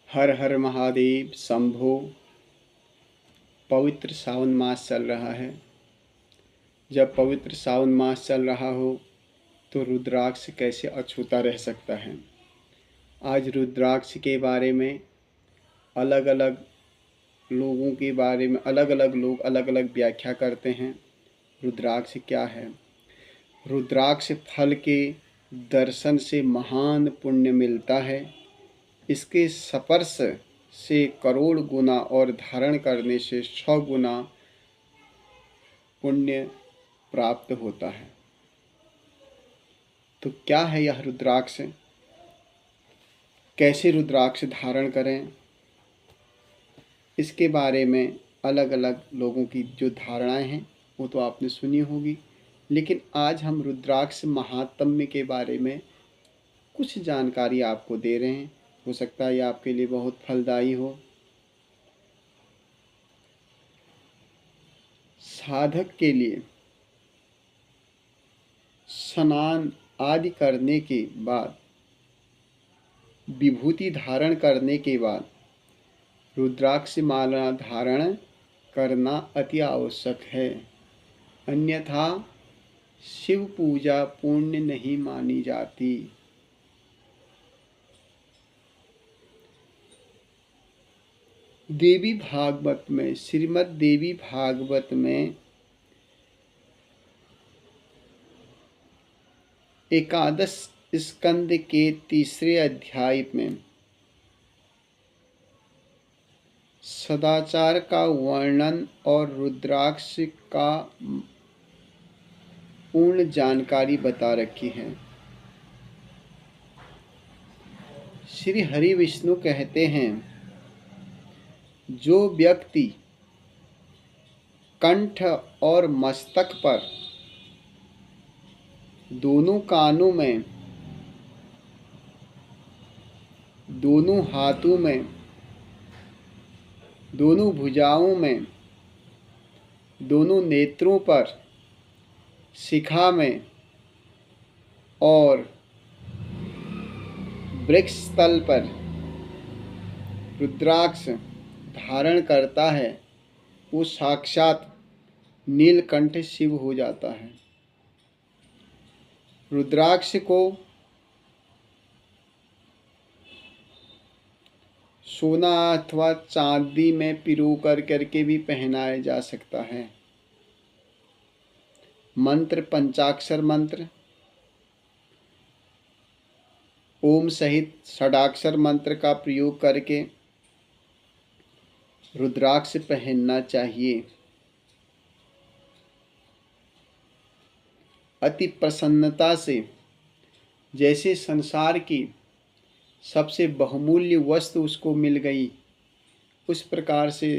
हर हर महादेव शंभो। पवित्र सावन मास चल रहा है। जब पवित्र सावन मास चल रहा हो तो रुद्राक्ष कैसे अछूता रह सकता है। आज रुद्राक्ष के बारे में अलग अलग लोगों के बारे में अलग अलग लोग अलग अलग व्याख्या करते हैं। रुद्राक्ष क्या है? रुद्राक्ष फल के दर्शन से महान पुण्य मिलता है। इसके स्पर्श से करोड़ गुना और धारण करने से 100 गुना पुण्य प्राप्त होता है। तो क्या है यह रुद्राक्ष? कैसे रुद्राक्ष धारण करें? इसके बारे में अलग अलग लोगों की जो धारणाएं हैं वो तो आपने सुनी होगी, लेकिन आज हम रुद्राक्ष महात्म्य के बारे में कुछ जानकारी आपको दे रहे हैं। हो सकता है ये आपके लिए बहुत फलदायी हो। साधक के लिए स्नान आदि करने के बाद, विभूति धारण करने के बाद रुद्राक्ष माला धारण करना अति आवश्यक है, अन्यथा शिव पूजा पुण्य नहीं मानी जाती। देवी भागवत में, श्रीमद् देवी भागवत में एकादश स्कंद के 3 अध्याय में सदाचार का वर्णन और रुद्राक्ष का पूर्ण जानकारी बता रखी है। श्री हरि विष्णु कहते हैं, जो व्यक्ति कंठ और मस्तक पर, दोनों कानों में, दोनों हाथों में, दोनों भुजाओं में, दोनों नेत्रों पर, शिखा में और वृक्ष तल पर रुद्राक्ष धारण करता है, वो साक्षात नीलकंठ शिव हो जाता है। रुद्राक्ष को सोना अथवा चांदी में पिरो करके भी पहनाया जा सकता है। मंत्र, पंचाक्षर मंत्र, ओम सहित षडाक्षर मंत्र का प्रयोग करके रुद्राक्ष पहनना चाहिए। अति प्रसन्नता से, जैसे संसार की सबसे बहुमूल्य वस्तु उसको मिल गई, उस प्रकार से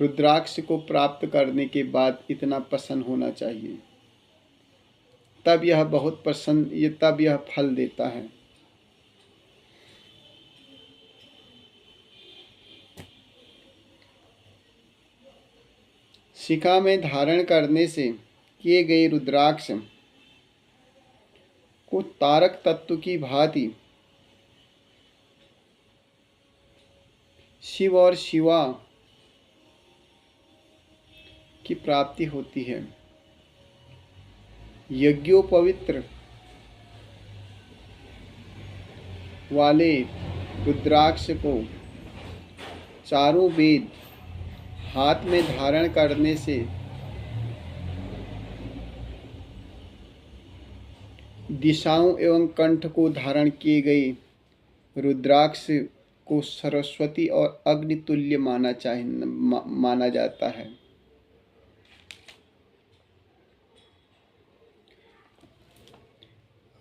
रुद्राक्ष को प्राप्त करने के बाद इतना प्रसन्न होना चाहिए। तब यह फल देता है। शिखा में धारण करने से किए गए रुद्राक्ष को तारक तत्व की भांति शिव और शिवा की प्राप्ति होती है। यज्ञोपवित्र वाले रुद्राक्ष को चारों वेद हाथ में धारण करने से दिशाओं एवं कंठ को धारण किए गए रुद्राक्ष को सरस्वती और अग्नि तुल्य माना जाता है।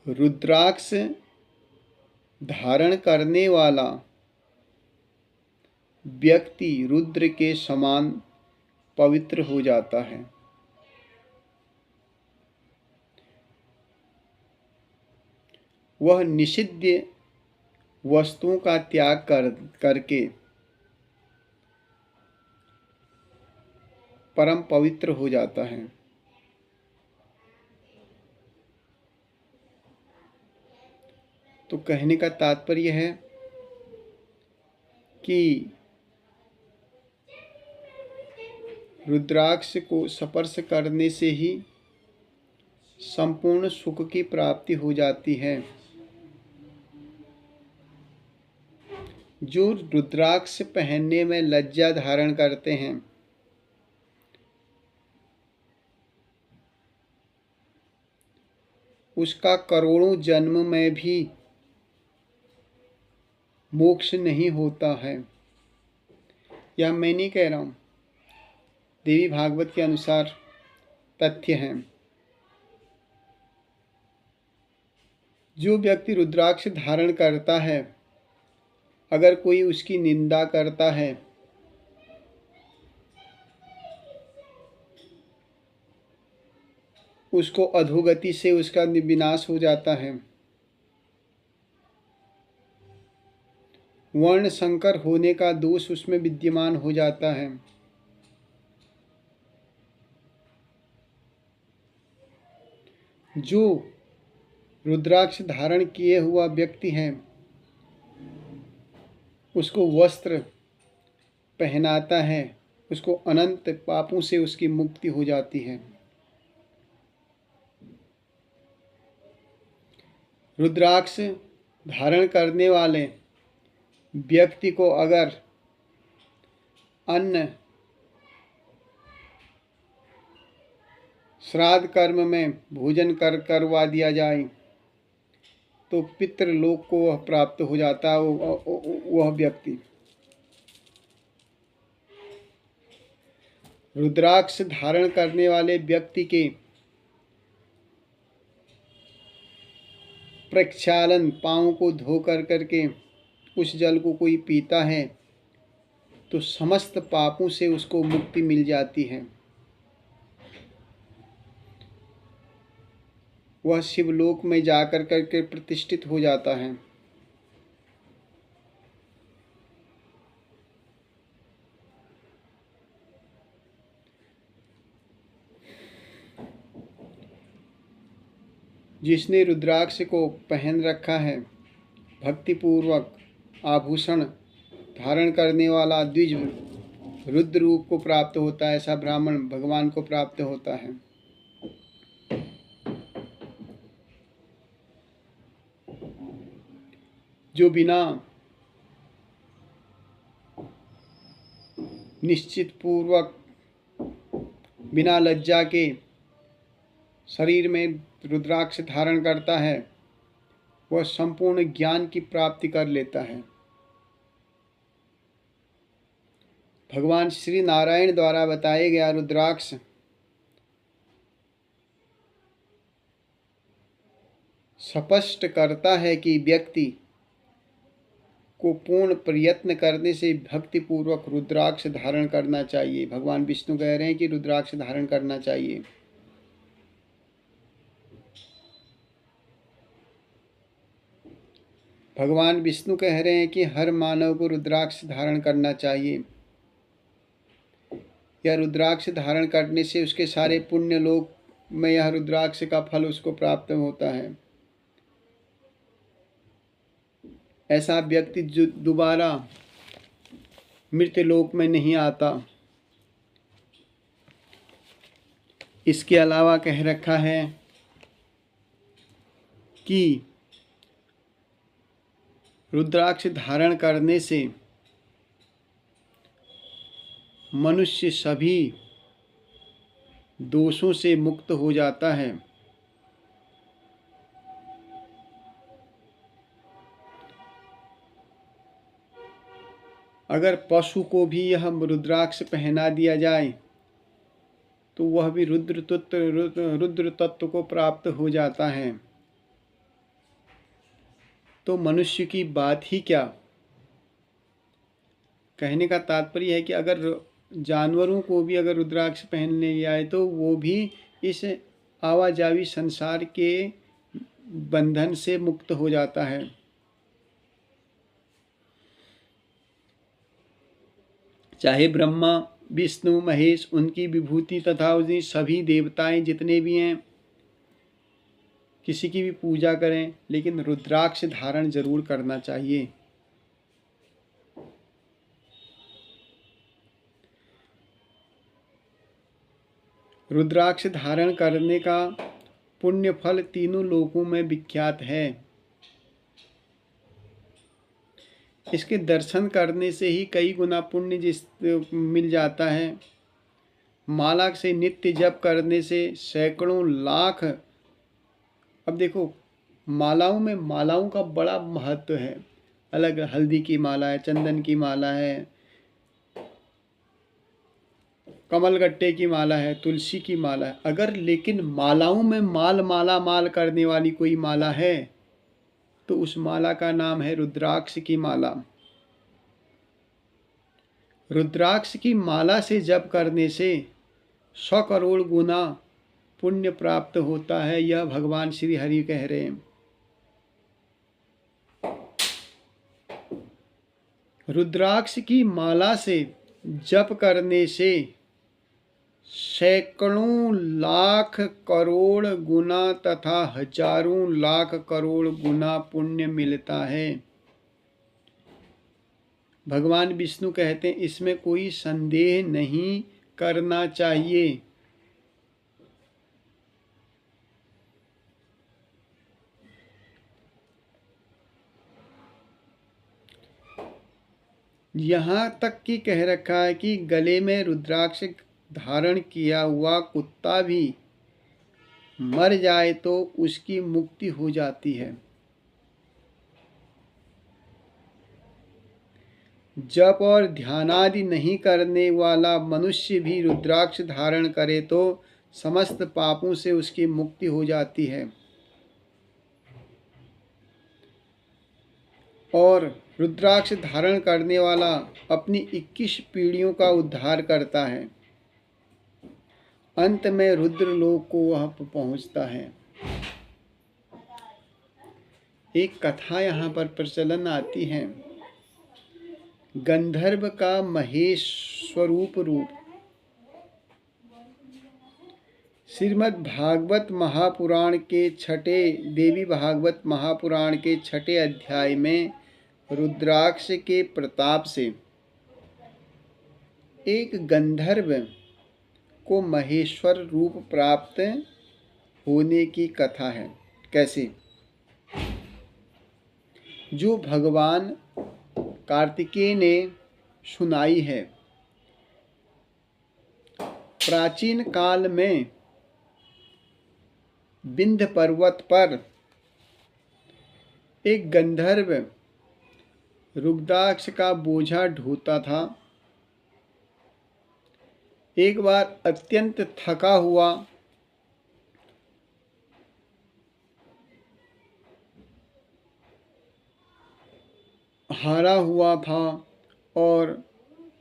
रुद्राक्ष धारण करने वाला व्यक्ति रुद्र के समान पवित्र हो जाता है। वह निषिद्ध वस्तुओं का त्याग करके परम पवित्र हो जाता है। तो कहने का तात्पर्य है कि रुद्राक्ष को स्पर्श करने से ही संपूर्ण सुख की प्राप्ति हो जाती है। जो रुद्राक्ष पहनने में लज्जा धारण करते हैं, उसका करोड़ों जन्म में भी मोक्ष नहीं होता है। यह मैं नहीं कह रहा हूँ, देवी भागवत के अनुसार तथ्य हैं। जो व्यक्ति रुद्राक्ष धारण करता है, अगर कोई उसकी निंदा करता है, उसको अधोगति से उसका विनाश हो जाता है। वर्ण संकर होने का दोष उसमें विद्यमान हो जाता है। जो रुद्राक्ष धारण किए हुआ व्यक्ति है, उसको वस्त्र पहनाता है, उसको अनंत पापों से उसकी मुक्ति हो जाती है। रुद्राक्ष धारण करने वाले व्यक्ति को अगर अन्न श्राद्ध कर्म में भोजन करवा दिया जाए तो पितृलोक को वह प्राप्त हो जाता है, वह व्यक्ति। रुद्राक्ष धारण करने वाले व्यक्ति के प्रक्षालन, पाँव को धो करके उस जल को कोई पीता है तो समस्त पापों से उसको मुक्ति मिल जाती है। वह शिवलोक में जाकर करके प्रतिष्ठित हो जाता है। जिसने रुद्राक्ष को पहन रखा है, भक्तिपूर्वक आभूषण धारण करने वाला द्विज रुद्र रूप को प्राप्त होता है। ऐसा ब्राह्मण भगवान को प्राप्त होता है। जो बिना निश्चित पूर्वक, बिना लज्जा के शरीर में रुद्राक्ष धारण करता है, वह संपूर्ण ज्ञान की प्राप्ति कर लेता है। भगवान श्री नारायण द्वारा बताया गया रुद्राक्ष स्पष्ट करता है कि व्यक्ति को पूर्ण प्रयत्न करने से भक्तिपूर्वक रुद्राक्ष धारण करना चाहिए। भगवान विष्णु कह रहे हैं कि रुद्राक्ष धारण करना चाहिए। भगवान विष्णु कह रहे हैं कि हर मानव को रुद्राक्ष धारण करना चाहिए। यह रुद्राक्ष धारण करने से उसके सारे पुण्य लोक में यह रुद्राक्ष का फल उसको प्राप्त होता है। ऐसा व्यक्ति जो दोबारा मृत्यु लोक में नहीं आता। इसके अलावा कह रखा है कि रुद्राक्ष धारण करने से मनुष्य सभी दोषों से मुक्त हो जाता है। अगर पशु को भी यह रुद्राक्ष पहना दिया जाए तो वह भी रुद्र तत्व को प्राप्त हो जाता है। तो मनुष्य की बात ही क्या। कहने का तात्पर्य है कि अगर जानवरों को भी अगर रुद्राक्ष पहनने आए तो वो भी इस आवाजावी संसार के बंधन से मुक्त हो जाता है। चाहे ब्रह्मा विष्णु महेश, उनकी विभूति तथा उनकी सभी देवताएं जितने भी हैं, किसी की भी पूजा करें, लेकिन रुद्राक्ष धारण जरूर करना चाहिए। रुद्राक्ष धारण करने का पुण्य फल तीनों लोकों में विख्यात है। इसके दर्शन करने से ही कई गुना पुण्य मिल जाता है। माला से नित्य जप करने से सैकड़ों लाख। अब देखो, मालाओं का बड़ा महत्व है। अलग हल्दी की माला है, चंदन की माला है, कमलगट्टे की माला है, तुलसी की माला है। अगर लेकिन मालाओं में माल करने वाली कोई माला है तो उस माला का नाम है रुद्राक्ष की माला। रुद्राक्ष की माला से जप करने से 100 करोड़ गुना पुण्य प्राप्त होता है, यह भगवान श्री हरि कह रहे हैं। रुद्राक्ष की माला से जप करने से सैकड़ों लाख करोड़ गुना तथा हजारों लाख करोड़ गुना पुण्य मिलता है। भगवान विष्णु कहते हैं इसमें कोई संदेह नहीं करना चाहिए। यहाँ तक कि कह रखा है कि गले में रुद्राक्ष धारण किया हुआ कुत्ता भी मर जाए तो उसकी मुक्ति हो जाती है। जप और ध्यान आदि नहीं करने वाला मनुष्य भी रुद्राक्ष धारण करे तो समस्त पापों से उसकी मुक्ति हो जाती है। और रुद्राक्ष धारण करने वाला अपनी 21 पीढ़ियों का उद्धार करता है। अंत में रुद्रलोक को वह पहुंचता है। एक कथा यहाँ पर प्रचलन आती है। गंधर्व का महेश स्वरूप रूप श्रीमद् भागवत महापुराण के देवी भागवत महापुराण के 6 अध्याय में रुद्राक्ष के प्रताप से एक गंधर्व को महेश्वर रूप प्राप्त होने की कथा है। कैसे? जो भगवान कार्तिकेय ने सुनाई है। प्राचीन काल में विंध्य पर्वत पर एक गंधर्व रुद्राक्ष का बोझा ढोता था। एक बार अत्यंत थका हुआ हारा हुआ था और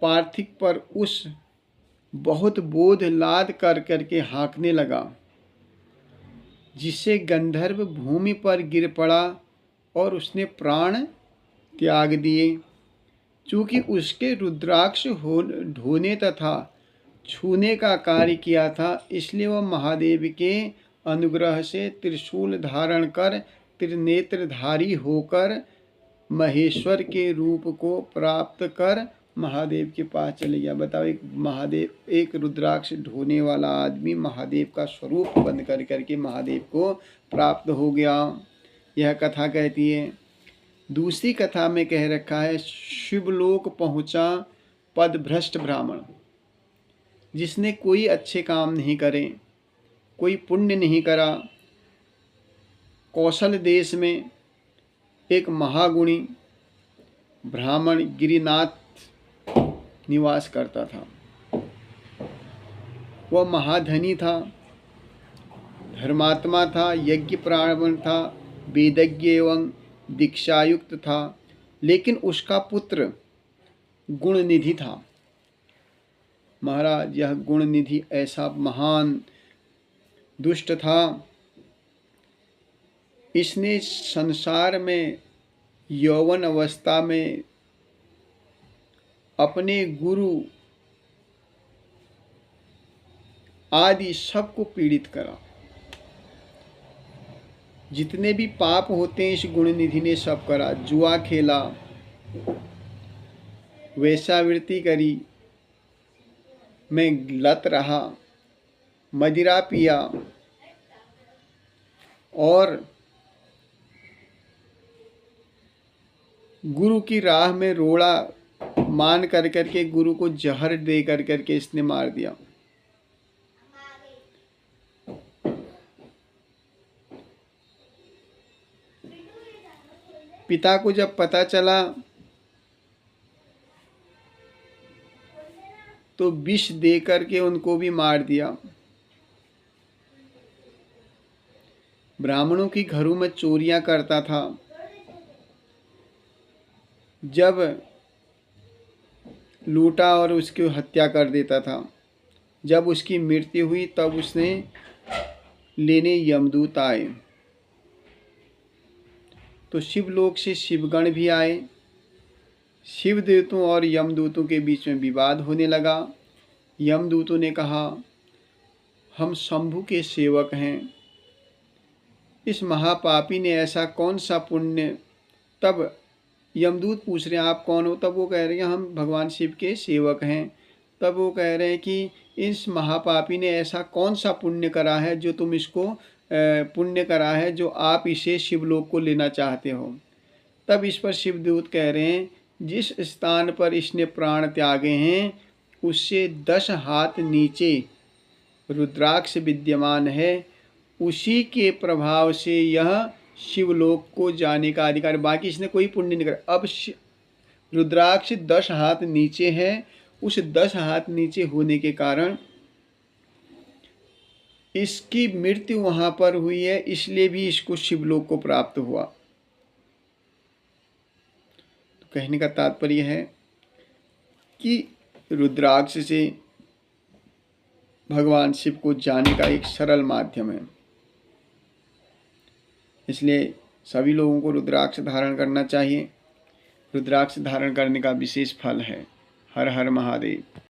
पार्थिव पर उस बहुत बोझ लाद कर करके हाँकने लगा, जिससे गंधर्व भूमि पर गिर पड़ा और उसने प्राण त्याग दिए। चूँकि उसके रुद्राक्ष ढोने तथा छूने का कार्य किया था, इसलिए वह महादेव के अनुग्रह से त्रिशूल धारण कर त्रिनेत्रधारी होकर महेश्वर के रूप को प्राप्त कर महादेव के पास चले गया। बताओ, एक रुद्राक्ष ढोने वाला आदमी महादेव का स्वरूप बन कर करके महादेव को प्राप्त हो गया। यह कथा कहती है। दूसरी कथा में कह रखा है, शिवलोक पहुँचा पदभ्रष्ट ब्राह्मण, जिसने कोई अच्छे काम नहीं करे, कोई पुण्य नहीं करा। कौशल देश में एक महागुणी ब्राह्मण गिरिनाथ निवास करता था। वह महाधनी था, धर्मात्मा था, यज्ञ प्राण था, वेदज्ञ एवं दीक्षायुक्त था, लेकिन उसका पुत्र गुणनिधि था। महाराज, यह गुणनिधि ऐसा महान दुष्ट था, इसने संसार में यौवन अवस्था में अपने गुरु आदि सबको पीड़ित करा। जितने भी पाप होते हैं इस गुणनिधि ने सब करा। जुआ खेला, वेश्यावृत्ति करी, में लत रहा, मदिरा पिया और गुरु की राह में रोड़ा मान कर करके गुरु को जहर दे कर करके इसने मार दिया। पिता को जब पता चला तो विष दे करके उनको भी मार दिया। ब्राह्मणों की घरों में चोरियां करता था। जब लूटा और उसकी हत्या कर देता था। जब उसकी मृत्यु हुई तब उसने लेने यमदूत आए तो शिवलोक से शिवगण भी आए। शिवदूतों और यमदूतों के बीच में विवाद होने लगा। यमदूतों ने कहा, हम शंभु के सेवक हैं, इस महापापी ने ऐसा कौन सा पुण्य। तब यमदूत पूछ रहे हैं आप कौन हो। तब वो कह रहे हैं हम भगवान शिव के सेवक हैं। तब वो कह रहे हैं कि इस महापापी ने ऐसा कौन सा पुण्य करा है जो तुम इसको पुण्य करा है जो आप इसे शिवलोक को लेना चाहते हो। तब इस पर शिवदूत कह रहे हैं, जिस स्थान पर इसने प्राण त्यागे हैं उससे 10 हाथ नीचे रुद्राक्ष विद्यमान है, उसी के प्रभाव से यह शिवलोक को जाने का अधिकार। बाकी इसने कोई पुण्य नहीं करा। अब रुद्राक्ष 10 हाथ नीचे है, उस 10 हाथ नीचे होने के कारण इसकी मृत्यु वहां पर हुई है, इसलिए भी इसको शिवलोक को प्राप्त हुआ। तो कहने का तात्पर्य है कि रुद्राक्ष से भगवान शिव को जाने का एक सरल माध्यम है। इसलिए सभी लोगों को रुद्राक्ष धारण करना चाहिए। रुद्राक्ष धारण करने का विशेष फल है। हर हर महादेव।